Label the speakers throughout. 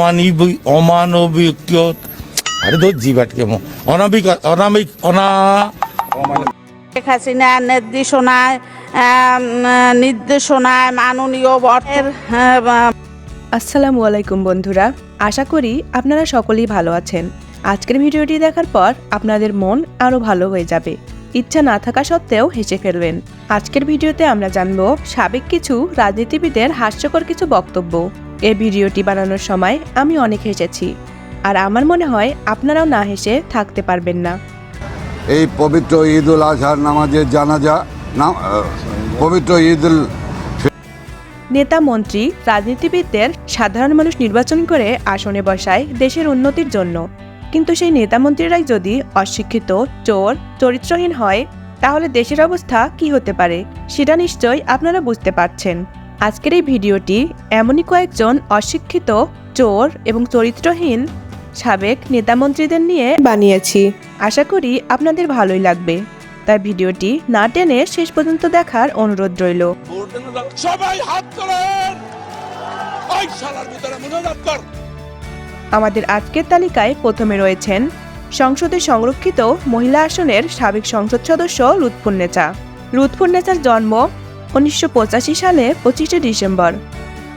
Speaker 1: অমানবিক আরে তো জিবাট কেমন অনাবিক অনামিক অনা
Speaker 2: শেখ হাসিনার নির্দেশনায় মাননীয় বটের
Speaker 3: আসসালামু আলাইকুম বন্ধুরা, আশা করি আপনারা সকলেই ভালো আছেন। আজকের ভিডিওটি দেখার পর আপনাদের মন আরও ভালো হয়ে যাবে, ইচ্ছা না থাকা সত্ত্বেও হেসে ফেলবেন। আজকের ভিডিওতে আমরা জানব সাবেক কিছু রাজনীতিবিদের হাস্যকর কিছু বক্তব্য। এই ভিডিওটি বানানোর সময় আমি অনেক হেসেছি, আর আমার মনে হয় আপনারাও না হেসে থাকতে পারবেন না।
Speaker 4: এই পবিত্র ঈদ উল আজহার নামাজের জানাজা পবিত্র ঈদ উল
Speaker 3: নেতা, মন্ত্রী, রাজনীতিবিদদের সাধারণ মানুষ নির্বাচন করে আসনে বসায় দেশের উন্নতির জন্য, কিন্তু সেই নেতা মন্ত্রীরাই যদি অশিক্ষিত, চোর, চরিত্রহীন হয়, তাহলে দেশের অবস্থা কি হতে পারে সেটা নিশ্চয়ই আপনারা বুঝতে পারছেন। আজকের এই ভিডিওটি এমনই কয়েকজন অশিক্ষিত, চোর এবং চরিত্রহীন সাবেক নেতামন্ত্রীদের নিয়ে বানিয়েছি। আশা করি আপনাদের ভালোই লাগবে, তাই ভিডিওটি না টেনে শেষ পর্যন্ত দেখার অনুরোধ রইল। আমাদের আজকের তালিকায় প্রথমে রয়েছেন সংসদে সংরক্ষিত মহিলা আসনের সাবেক সংসদ সদস্য লুৎফুন্নেছা। লুৎফুন্নেছার জন্ম 1985 সালে 25শে ডিসেম্বর।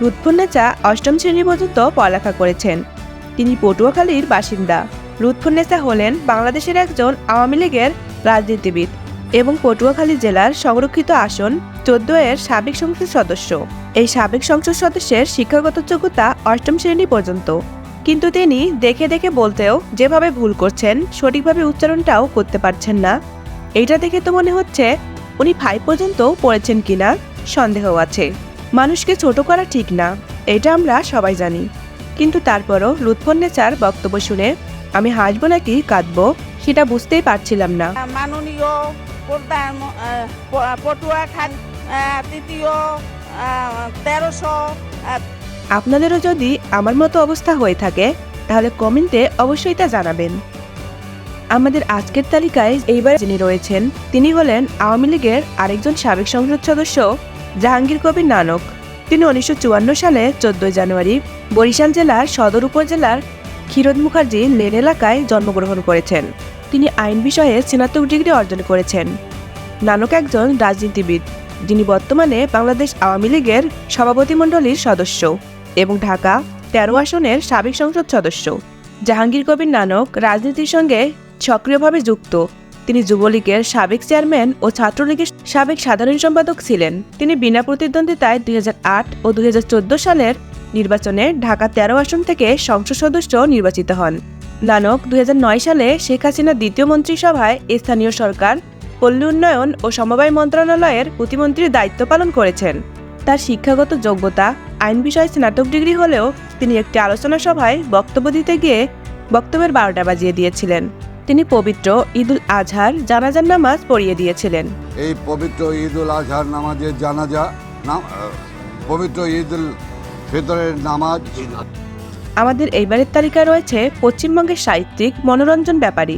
Speaker 3: লুৎফুন্নেছা অষ্টম শ্রেণী পর্যন্ত পড়ালেখা করেছেন। তিনি পটুয়াখালীর বাসিন্দা। লুৎফুন্নেছা হলেন বাংলাদেশের একজন আওয়ামী লীগের রাজনীতিবিদ এবং পটুয়াখালী জেলার সংরক্ষিত আসন 14 এর সাবেক সংসদ সদস্য। এই সাবেক সংসদ সদস্যের শিক্ষাগত যোগ্যতা অষ্টম শ্রেণী পর্যন্ত, কিন্তু তিনি দেখে দেখে বলতেও যেভাবে ভুল করছেন, সঠিকভাবে উচ্চারণটাও করতে পারছেন না। এইটা দেখে তো মনে হচ্ছে উনি 5 পর্যন্ত পড়েছেন কিনা সন্দেহ আছে। মানুষকে ছোট করা ঠিক না, এটা আমরা সবাই জানি, কিন্তু তারপরও লুৎফুন্নেছার বক্তব্য শুনে আমি হাসবো নাকি কাঁদবো সেটা বুঝতেই পারছিলাম না।
Speaker 2: মাননীয় পটুয়াখালী তৃতীয় 1300।
Speaker 3: আপনাদেরও যদি আমার মতো অবস্থা হয়ে থাকে তাহলে কমেন্টে অবশ্যই তা জানাবেন। আমাদের আজকের তালিকায় এইবার যিনি রয়েছেন তিনি হলেন আওয়ামী লীগের আরেকজন সাবেক সংসদ সদস্য জাহাঙ্গীর কবির নানক। তিনি 1954 সালে 14 জানুয়ারি বরিশাল জেলার সদর উপজেলার ক্ষীরোদ মুখার্জি লেন এলাকায় জন্মগ্রহণ করেছেন। তিনি আইন বিষয়ে স্নাতক ডিগ্রি অর্জন করেছেন। নানক একজন রাজনীতিবিদ যিনি বর্তমানে বাংলাদেশ আওয়ামী লীগের সভাপতিমণ্ডলীর সদস্য এবং ঢাকা 13 আসনের সাবেক সংসদ সদস্য। জাহাঙ্গীর কবির নানক রাজনীতির সঙ্গে সক্রিয়ভাবে যুক্ত। তিনি যুবলীগের সাবেক চেয়ারম্যান ও ছাত্রলীগের সাবেক সাধারণ সম্পাদক ছিলেন। তিনি বিনা প্রতিদ্বন্দ্বিতায় 2008 ও 2014 সালের নির্বাচনে ঢাকা 13 আসন থেকে সংসদ সদস্য নির্বাচিত হন। নানক 2009 সালে শেখ হাসিনার দ্বিতীয় মন্ত্রিসভায় স্থানীয় সরকার, পল্লী উন্নয়ন ও সমবায় মন্ত্রণালয়ের প্রতিমন্ত্রীর দায়িত্ব পালন করেছেন। তার শিক্ষাগত যোগ্যতা আইন বিষয়ে স্নাতক ডিগ্রি হলেও তিনি একটি আলোচনা সভায় বক্তব্য দিতে গিয়ে বক্তব্যের 12টা বাজিয়ে দিয়েছিলেন। তিনি পবিত্র ঈদ উল আজহার জানাজার নামাজ পড়িয়ে দিয়েছিলেন।
Speaker 4: এই পবিত্র ঈদ উল আজহার নামাজের জানাজা পবিত্র ঈদ উল ফিতরের নামাজ।
Speaker 3: আমাদের এইবারের তালিকায় রয়েছে পশ্চিমবঙ্গের সাহিত্যিক মনোরঞ্জন ব্যাপারী।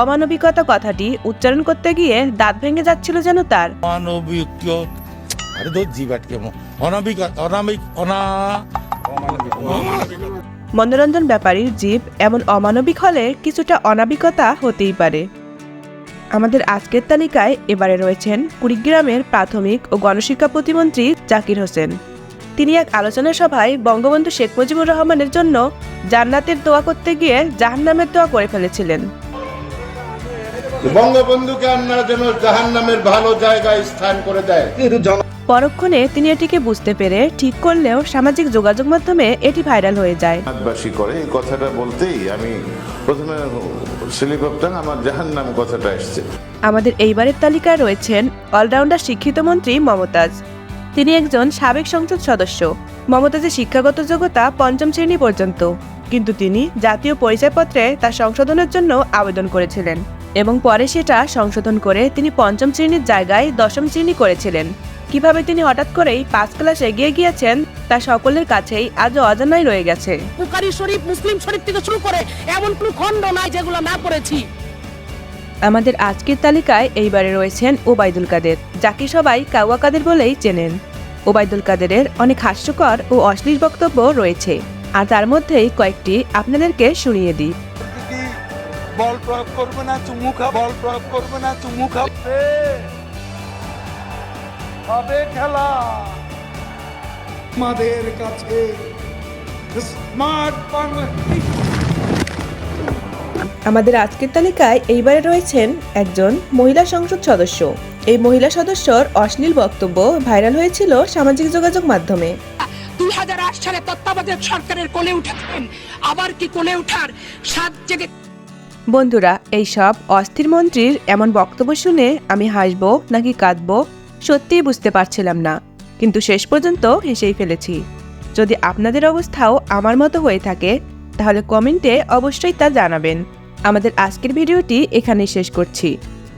Speaker 3: অমানবিকতা কথাটি উচ্চারণ করতে গিয়ে দাঁত ভেঙে যাচ্ছিল যেন তার।
Speaker 1: অমানবিক আরে তো জিবাট কেমন অনাবিক অনামিক অনা
Speaker 3: মনোরঞ্জন ব্যাপারীর জীব এমন অমানবিক হলে কিছুটা অনাবিকতা হতেই পারে। আমাদের আজকের তালিকায় এবারে রয়েছেন কুড়িগ্রামের প্রাথমিক ও গণশিক্ষা প্রতিমন্ত্রী জাকির হোসেন। তিনি এক আলোচনা সভায় বঙ্গবন্ধু শেখ মুজিবুর রহমানের জন্য জান্নাতের দোয়া করতে গিয়ে জাহান্নামের দোয়া করে ফেলেছিলেন।
Speaker 5: বঙ্গবন্ধুকে আল্লাহ যেন জাহান্নামের ভালো জায়গায় স্থান করে দেয়।
Speaker 3: পরক্ষণে তিনি এটিকে বুঝতে পেরে ঠিক করলেও সামাজিক যোগাযোগ মাধ্যমে এটি ভাইরাল হয়ে যায়।
Speaker 5: বাসী করে এই কথাটা বলতেই আমি প্রথমে স্লিপ অফ টাং আমার জাহান্নাম কথাটা আসছে।
Speaker 3: আমাদের এইবারের তালিকায় রয়েছেন অলরাউন্ডার শিক্ষিত মন্ত্রী মমতাজ। তিনি একজন সাবেক সংসদ সদস্য। মমতাজের শিক্ষাগত যোগ্যতা 5ম শ্রেণী পর্যন্ত, কিন্তু তিনি জাতীয় পরিচয়পত্রে তার সংশোধনের জন্য আবেদন করেছিলেন এবং পরে সেটা সংশোধন করে তিনি 5ম শ্রেণীর জায়গায় 10ম শ্রেণী করেছিলেন। কিভাবে তিনি হঠাৎ করেই 5 ক্লাস এগিয়ে গিয়েছেন তা সকলের কাছেই আজও অজানাই রয়ে গেছে।
Speaker 6: বুখারী শরীফ, মুসলিম শরীফ থেকে শুরু করে এমন কোনো খণ্ড নাই যেগুলো না পড়েছি।
Speaker 3: আমাদের আজকের তালিকায় এইবারে রয়েছেন ওবায়দুল কাদের, যাকে সবাই কাওয়া কাদের বলেই চেনেন। ওবায়দুল কাদেরের অনেক হাস্যকর ও অশ্লীল বক্তব্য রয়েছে। আর তার মধ্যেই কয়েকটি আপনাদেরকে শুনিয়ে দিই।
Speaker 7: বল প্রয়োগ করবে না চুমু খা, বল প্রয়োগ করবে না চুমু খাবে, হবে খেলা আমাদের কাছে স্মার্ট বাংলা।
Speaker 3: আমাদের আজকের তালিকায় এইবারে রয়েছেন একজন মহিলা সংসদ সদস্য। এই মহিলা সদস্যর অশ্লীল বক্তব্য ভাইরাল হয়েছিল সামাজিক যোগাযোগ মাধ্যমে।
Speaker 6: 2008 সালে তত্ত্বাবধায়ক সরকারের কোলে উঠেছেন, আবার কি কোলে উঠার সাত জেগে।
Speaker 3: বন্ধুরা, এই সব অস্থির মন্ত্রীর এমন বক্তব্য শুনে আমি হাসবো নাকি কাঁদবো সত্যিই বুঝতে পারছিলাম না, কিন্তু শেষ পর্যন্ত হেসেই ফেলেছি। যদি আপনাদের অবস্থাও আমার মতো হয়ে থাকে তাহলে কমেন্টে অবশ্যই তা জানাবেন। আমাদের আজকের ভিডিওটি এখানেই শেষ করছি।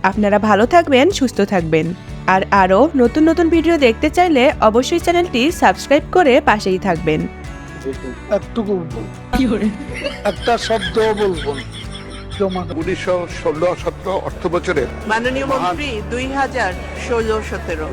Speaker 3: আপনারা ভালো থাকবেন, সুস্থ থাকবেন। আর আরও নতুন নতুন ভিডিও দেখতে চাইলে অবশ্যই চ্যানেলটি সাবস্ক্রাইব করে পাশেই থাকবেন।
Speaker 7: একটুকু একটা শব্দ বলবো। 1916-17 অর্থ বছরে
Speaker 8: মাননীয় মন্ত্রী 2016-17